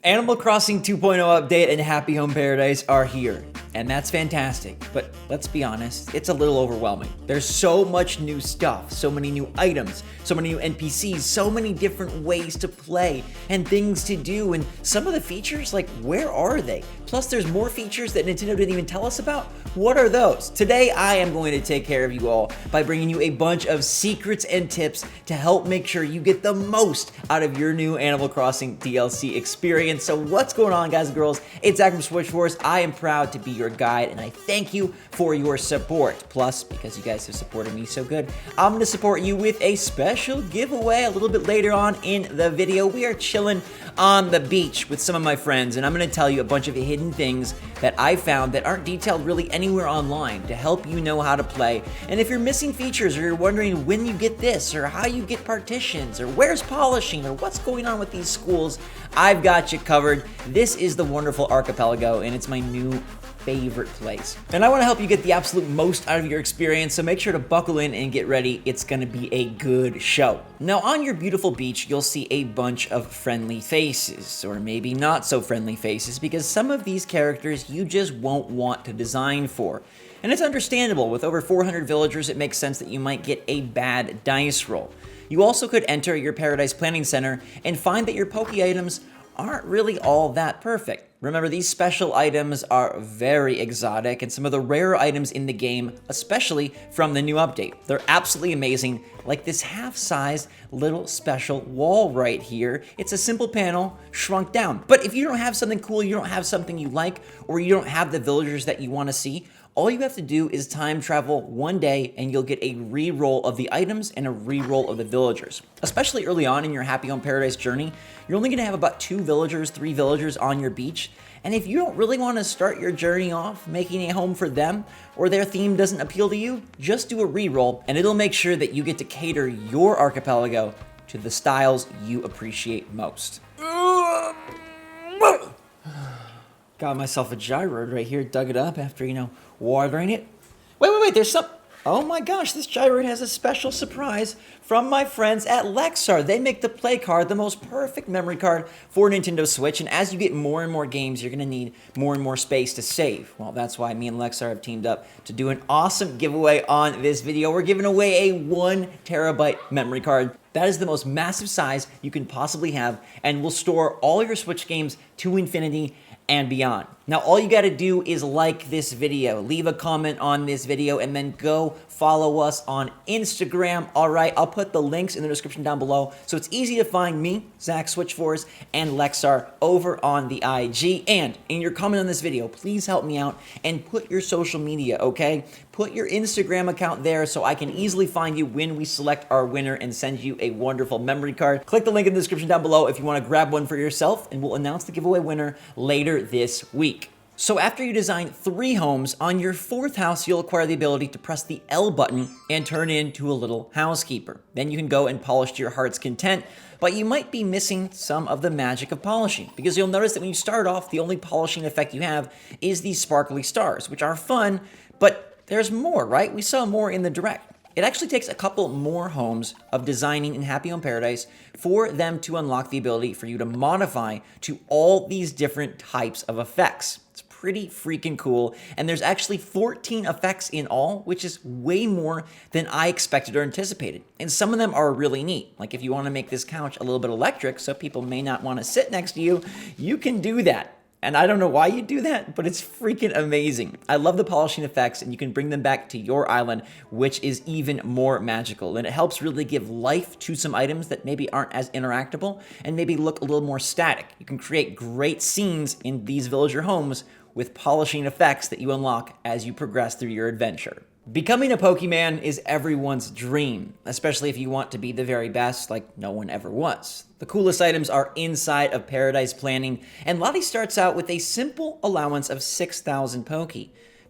Animal Crossing 2.0 update and Happy Home Paradise are here, and that's fantastic, but let's be honest, it's a little overwhelming. There's so much new stuff, so many new items, so many new NPCs, so many different ways to play and things to do, and some of the features, like, where are they? Plus, there's more features that Nintendo didn't even tell us about. What are those? Today, I am going to take care of you all by bringing you a bunch of secrets and tips to help make sure you get the most out of your new Animal Crossing DLC experience. So what's going on, guys and girls? It's Zach from SwitchForce. I am proud to be your guide, and I thank you for your support. Plus, because you guys have supported me so good, I'm going to support you with a special giveaway a little bit later on in the video. We are chilling on the beach with some of my friends, and I'm going to tell you a bunch of hidden things that I found that aren't detailed really anywhere online to help you know how to play. And if you're missing features, or you're wondering when you get this, or how you get partitions, or where's polishing, or what's going on with these schools, I've got you covered. This is the wonderful Archipelago, and it's my new favorite place. And I want to help you get the absolute most out of your experience, so make sure to buckle in and get ready. It's going to be a good show. Now, on your beautiful beach, you'll see a bunch of friendly faces, or maybe not so friendly faces, because some of these characters you just won't want to design for. And it's understandable. With over 400 villagers, it makes sense that you might get a bad dice roll. You also could enter your Paradise Planning Center and find that your Poke items aren't really all that perfect. Remember, these special items are very exotic, and some of the rarer items in the game, especially from the new update. They're absolutely amazing, like this half-sized little special wall right here. It's a simple panel shrunk down. But if you don't have something cool, you don't have something you like, or you don't have the villagers that you want to see, all you have to do is time travel one day and you'll get a re-roll of the items and a re-roll of the villagers. Especially early on in your Happy Home Paradise journey, you're only going to have about 2 villagers, 3 villagers on your beach. And if you don't really want to start your journey off making a home for them, or their theme doesn't appeal to you, just do a re-roll and it'll make sure that you get to cater your archipelago to the styles you appreciate most. Got myself a gyroid right here, dug it up after, watering it. Wait, there's some... Oh my gosh, this gyroid has a special surprise from my friends at LEXAR. They make the Play Card the most perfect memory card for Nintendo Switch, and as you get more and more games, you're going to need more and more space to save. Well, that's why me and LEXAR have teamed up to do an awesome giveaway on this video. We're giving away a 1 terabyte memory card. That is the most massive size you can possibly have, and will store all your Switch games to infinity and beyond. Now, all you gotta do is like this video, leave a comment on this video, and then go follow us on Instagram. All right, I'll put the links in the description down below, so it's easy to find me, Zach SwitchForce, and LEXAR over on the IG. And in your comment on this video, please help me out and put your social media, okay? Put your Instagram account there so I can easily find you when we select our winner and send you a wonderful memory card. Click the link in the description down below if you want to grab one for yourself, and we'll announce the giveaway winner later this week. So after you design 3 homes, on your 4th house, you'll acquire the ability to press the L button and turn into a little housekeeper. Then you can go and polish to your heart's content, but you might be missing some of the magic of polishing, because you'll notice that when you start off, the only polishing effect you have is these sparkly stars, which are fun, but there's more, right? We saw more in the direct. It actually takes a couple more homes of designing in Happy Home Paradise for them to unlock the ability for you to modify to all these different types of effects. It's pretty freaking cool, and there's actually 14 effects in all, which is way more than I expected or anticipated. And some of them are really neat. Like if you want to make this couch a little bit electric so people may not want to sit next to you, you can do that. And I don't know why you do that, but it's freaking amazing. I love the polishing effects, and you can bring them back to your island, which is even more magical. And it helps really give life to some items that maybe aren't as interactable and maybe look a little more static. You can create great scenes in these villager homes with polishing effects that you unlock as you progress through your adventure. Becoming a Pokemon is everyone's dream, especially if you want to be the very best like no one ever was. The coolest items are inside of Paradise Planning, and Lottie starts out with a simple allowance of 6,000 Poke.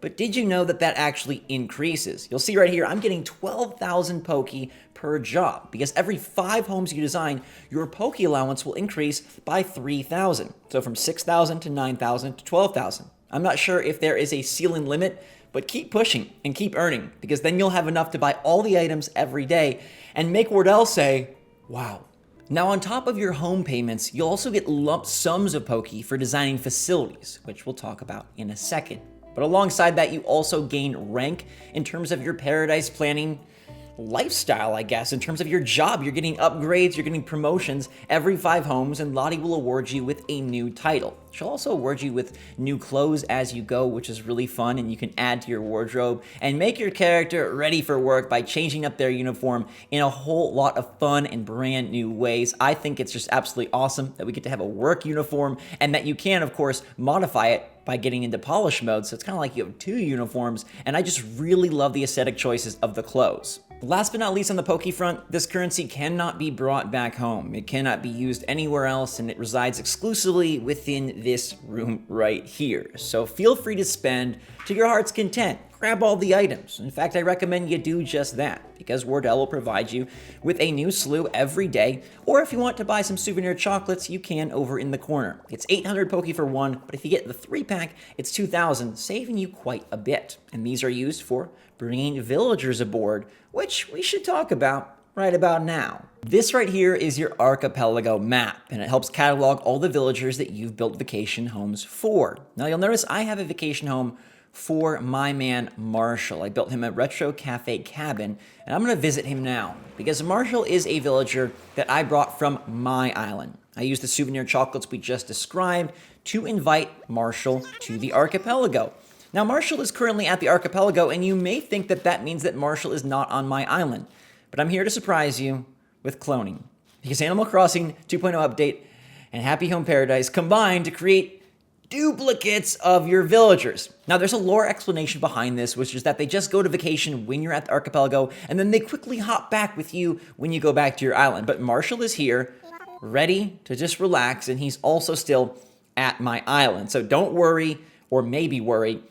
But did you know that that actually increases? You'll see right here, I'm getting 12,000 Poke per job, because every 5 homes you design, your Poke allowance will increase by 3,000. So from 6,000 to 9,000 to 12,000. I'm not sure if there is a ceiling limit, but keep pushing and keep earning, because then you'll have enough to buy all the items every day and make Wardell say, wow, Now, on top of your home payments, you'll also get lump sums of Poke for designing facilities, which we'll talk about in a second. But alongside that, you also gain rank in terms of your paradise planning lifestyle, I guess. In terms of your job, you're getting upgrades, you're getting promotions every 5 homes, and Lottie will award you with a new title. She'll also award you with new clothes as you go, which is really fun, and you can add to your wardrobe and make your character ready for work by changing up their uniform in a whole lot of fun and brand new ways. I think it's just absolutely awesome that we get to have a work uniform and that you can, of course, modify it by getting into polish mode. So it's kind of like you have 2 uniforms, and I just really love the aesthetic choices of the clothes. Last but not least on the Poke front, this currency cannot be brought back home. It cannot be used anywhere else, and it resides exclusively within this room right here. So feel free to spend to your heart's content. Grab all the items. In fact, I recommend you do just that, because Wardell will provide you with a new slew every day, or if you want to buy some souvenir chocolates, you can over in the corner. It's 800 Poke for 1, but if you get the 3-pack, it's 2,000, saving you quite a bit. And these are used for bringing villagers aboard, which we should talk about right about now. This right here is your Archipelago Map, and it helps catalog all the villagers that you've built vacation homes for. Now you'll notice I have a vacation home for my man Marshall. I built him a retro cafe cabin, and I'm going to visit him now because Marshall is a villager that I brought from my island. I used the souvenir chocolates we just described to invite Marshall to the archipelago. Now, Marshall is currently at the archipelago, and you may think that that means that Marshall is not on my island, but I'm here to surprise you with cloning, because Animal Crossing 2.0 update and Happy Home Paradise combined to create duplicates of your villagers. Now, there's a lore explanation behind this, which is that they just go to vacation when you're at the archipelago, and then they quickly hop back with you when you go back to your island. But Marshall is here, ready to just relax, and he's also still at my island. So don't worry, or maybe worry.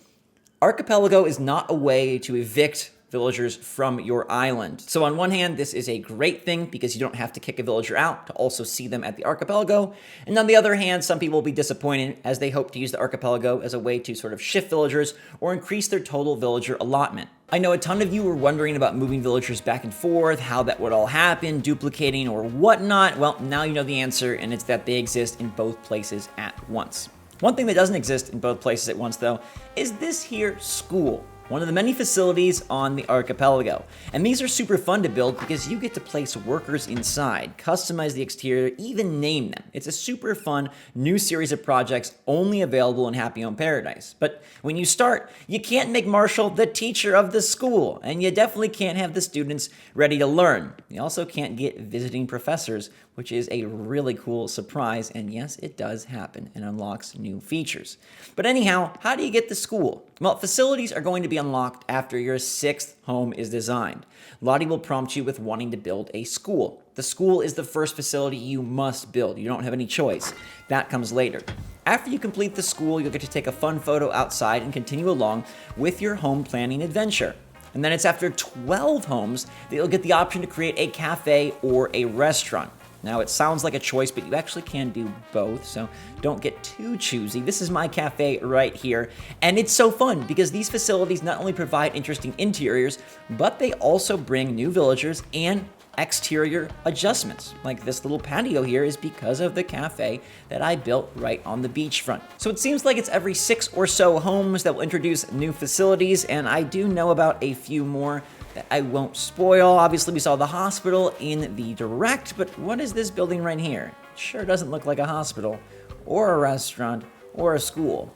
Archipelago is not a way to evict villagers from your island. So on one hand, this is a great thing because you don't have to kick a villager out to also see them at the archipelago. And on the other hand, some people will be disappointed as they hope to use the archipelago as a way to sort of shift villagers or increase their total villager allotment. I know a ton of you were wondering about moving villagers back and forth, how that would all happen, duplicating or whatnot. Well, now you know the answer, and it's that they exist in both places at once. One thing that doesn't exist in both places at once, though, is this here school. One of the many facilities on the archipelago. And these are super fun to build because you get to place workers inside, customize the exterior, even name them. It's a super fun new series of projects only available in Happy Home Paradise. But when you start, you can't make Marshall the teacher of the school, and you definitely can't have the students ready to learn. You also can't get visiting professors, which is a really cool surprise, and yes, it does happen and unlocks new features. But anyhow, how do you get to school? Well, facilities are going to be unlocked after your 6th home is designed. Lottie will prompt you with wanting to build a school. The school is the first facility you must build. You don't have any choice. That comes later. After you complete the school, you'll get to take a fun photo outside and continue along with your home planning adventure. And then it's after 12 homes that you'll get the option to create a cafe or a restaurant. Now, it sounds like a choice, but you actually can do both, so don't get too choosy. This is my cafe right here, and it's so fun because these facilities not only provide interesting interiors, but they also bring new villagers and exterior adjustments. Like this little patio here is because of the cafe that I built right on the beachfront. So it seems like it's every 6 or so homes that will introduce new facilities, and I do know about a few more that I won't spoil. Obviously, we saw the hospital in the direct, but what is this building right here? It sure doesn't look like a hospital, or a restaurant, or a school.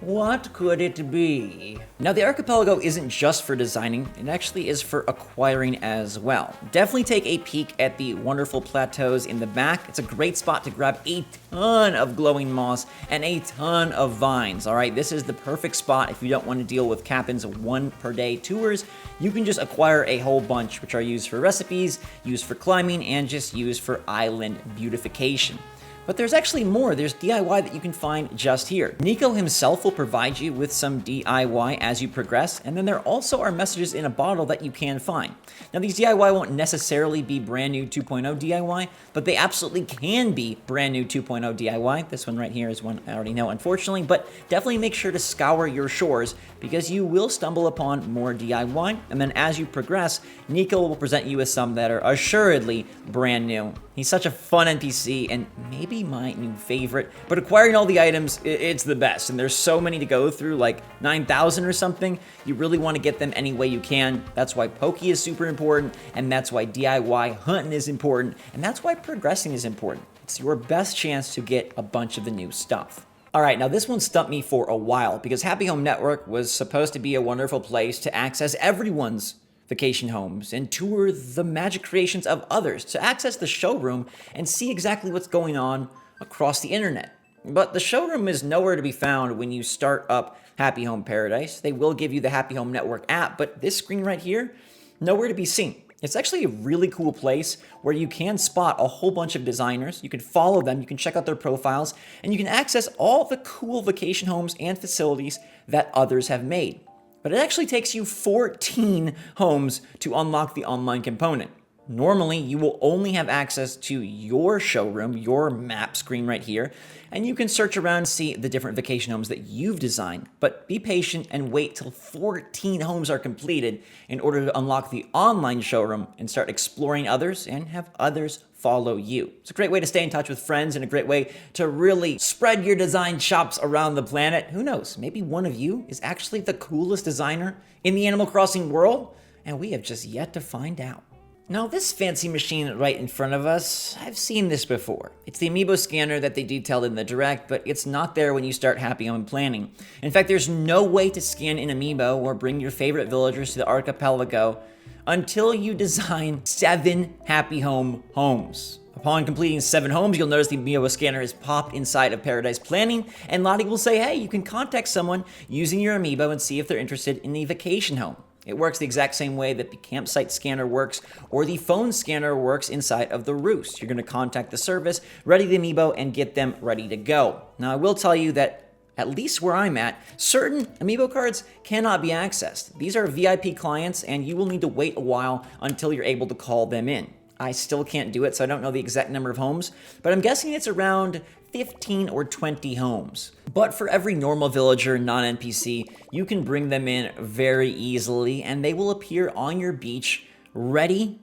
What could it be? Now, the archipelago isn't just for designing, it actually is for acquiring as well. Definitely take a peek at the wonderful plateaus in the back. It's a great spot to grab a ton of glowing moss and a ton of vines, all right? This is the perfect spot if you don't want to deal with Kapp'n's 1 per day tours. You can just acquire a whole bunch, which are used for recipes, used for climbing, and just used for island beautification. But there's actually more. There's DIY that you can find just here. Nico himself will provide you with some DIY as you progress, and then there also are messages in a bottle that you can find. Now, these DIY won't necessarily be brand new 2.0 DIY, but they absolutely can be brand new 2.0 DIY. This one right here is one I already know, unfortunately, but definitely make sure to scour your shores because you will stumble upon more DIY, and then as you progress, Nico will present you with some that are assuredly brand new He's such a fun NPC and maybe my new favorite, but acquiring all the items, it's the best. And there's so many to go through, like 9,000 or something. You really want to get them any way you can. That's why Pokey is super important, and that's why DIY hunting is important, and that's why progressing is important. It's your best chance to get a bunch of the new stuff. All right, now this one stumped me for a while because Happy Home Network was supposed to be a wonderful place to access everyone's vacation homes and tour the magic creations of others, to access the showroom and see exactly what's going on across the internet. But the showroom is nowhere to be found when you start up Happy Home Paradise. They will give you the Happy Home Network app, but this screen right here, nowhere to be seen. It's actually a really cool place where you can spot a whole bunch of designers. You can follow them, you can check out their profiles, and you can access all the cool vacation homes and facilities that others have made. But it actually takes you 14 homes to unlock the online component. Normally, you will only have access to your showroom, your map screen right here, and you can search around and see the different vacation homes that you've designed. But be patient and wait till 14 homes are completed in order to unlock the online showroom and start exploring others and have others follow you. It's a great way to stay in touch with friends and a great way to really spread your design chops around the planet. Who knows, maybe one of you is actually the coolest designer in the Animal Crossing world, and we have just yet to find out. Now, this fancy machine right in front of us, I've seen this before. It's the Amiibo Scanner that they detailed in the Direct, but it's not there when you start Happy Home planning. In fact, there's no way to scan an Amiibo or bring your favorite villagers to the Archipelago until you design 7 Happy Home homes. Upon completing 7 homes, you'll notice the Amiibo Scanner is popped inside of Paradise Planning, and Lottie will say, hey, you can contact someone using your Amiibo and see if they're interested in the vacation home. It works the exact same way that the campsite scanner works or the phone scanner works inside of the Roost. You're going to contact the service, ready the Amiibo, and get them ready to go. Now, I will tell you that at least where I'm at, certain Amiibo cards cannot be accessed. These are VIP clients, and you will need to wait a while until you're able to call them in. I still can't do it, so I don't know the exact number of homes, but I'm guessing it's around 15 or 20 homes. But for every normal villager, non-NPC, you can bring them in very easily, and they will appear on your beach ready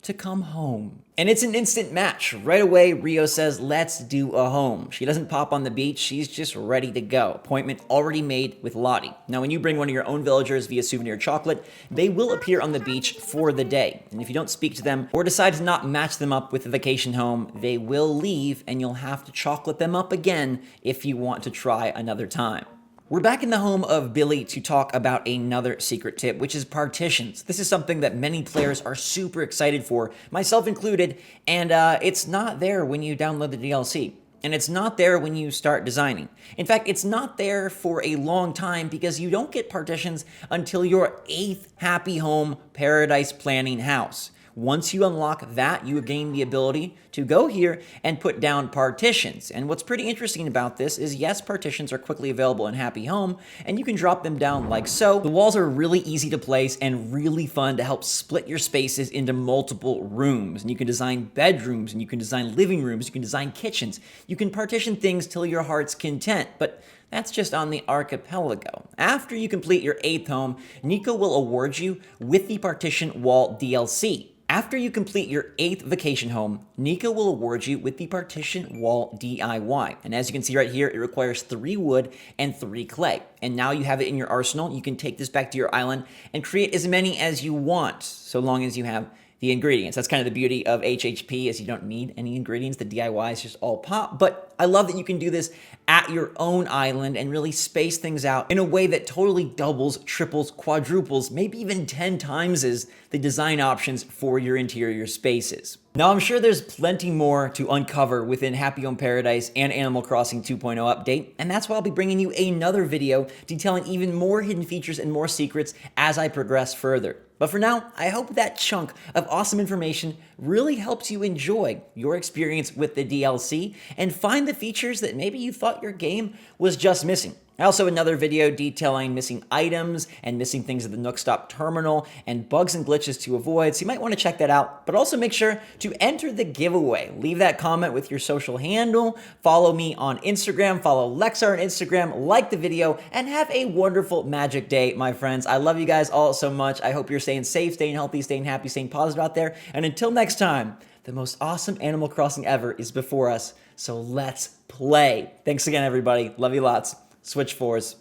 to come home. And it's an instant match. Right away, Rio says, let's do a home. She doesn't pop on the beach, she's just ready to go. Appointment already made with Lottie. Now, when you bring one of your own villagers via souvenir chocolate, they will appear on the beach for the day. And if you don't speak to them or decide to not match them up with the vacation home, they will leave and you'll have to chocolate them up again if you want to try another time. We're back in the home of Billy to talk about another secret tip, which is partitions. This is something that many players are super excited for, myself included, and it's not there when you download the DLC. And it's not there when you start designing. In fact, it's not there for a long time because you don't get partitions until your 8th Happy Home Paradise Planning house. Once you unlock that, you gain the ability to go here and put down partitions. And what's pretty interesting about this is, yes, partitions are quickly available in Happy Home, and you can drop them down like so. The walls are really easy to place and really fun to help split your spaces into multiple rooms. And you can design bedrooms, and you can design living rooms, you can design kitchens. You can partition things till your heart's content, but that's just on the Archipelago. After you complete your 8th home, Nico will award you with the Partition Wall Dlc. After you complete your 8th vacation home, Nico will award you with the Partition Wall DIY. And as you can see right here, it requires 3 wood and 3 clay. And now you have it in your arsenal. You can take this back to your island and create as many as you want, so long as you have the ingredients. That's kind of the beauty of HHP, is you don't need any ingredients. The DIY is just all pop. But I love that you can do this at your own island and really space things out in a way that totally doubles, triples, quadruples, maybe even 10 times as the design options for your interior spaces. Now, I'm sure there's plenty more to uncover within Happy Home Paradise and Animal Crossing 2.0 update, and that's why I'll be bringing you another video detailing even more hidden features and more secrets as I progress further. But for now, I hope that chunk of awesome information really helps you enjoy your experience with the DLC and find the features that maybe you thought your game was just missing. I also have another video detailing missing items and missing things at the Nook Stop terminal and bugs and glitches to avoid, so you might want to check that out. But also make sure to enter the giveaway. Leave that comment with your social handle, follow me on Instagram, follow LEXAR on Instagram, like the video, and have a wonderful magic day, my friends. I love you guys all so much. I hope you're staying safe, staying healthy, staying happy, staying positive out there. And until next time, The most awesome Animal Crossing ever is before us, so let's play. Thanks again, everybody. Love you lots. SwitchForce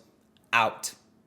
out.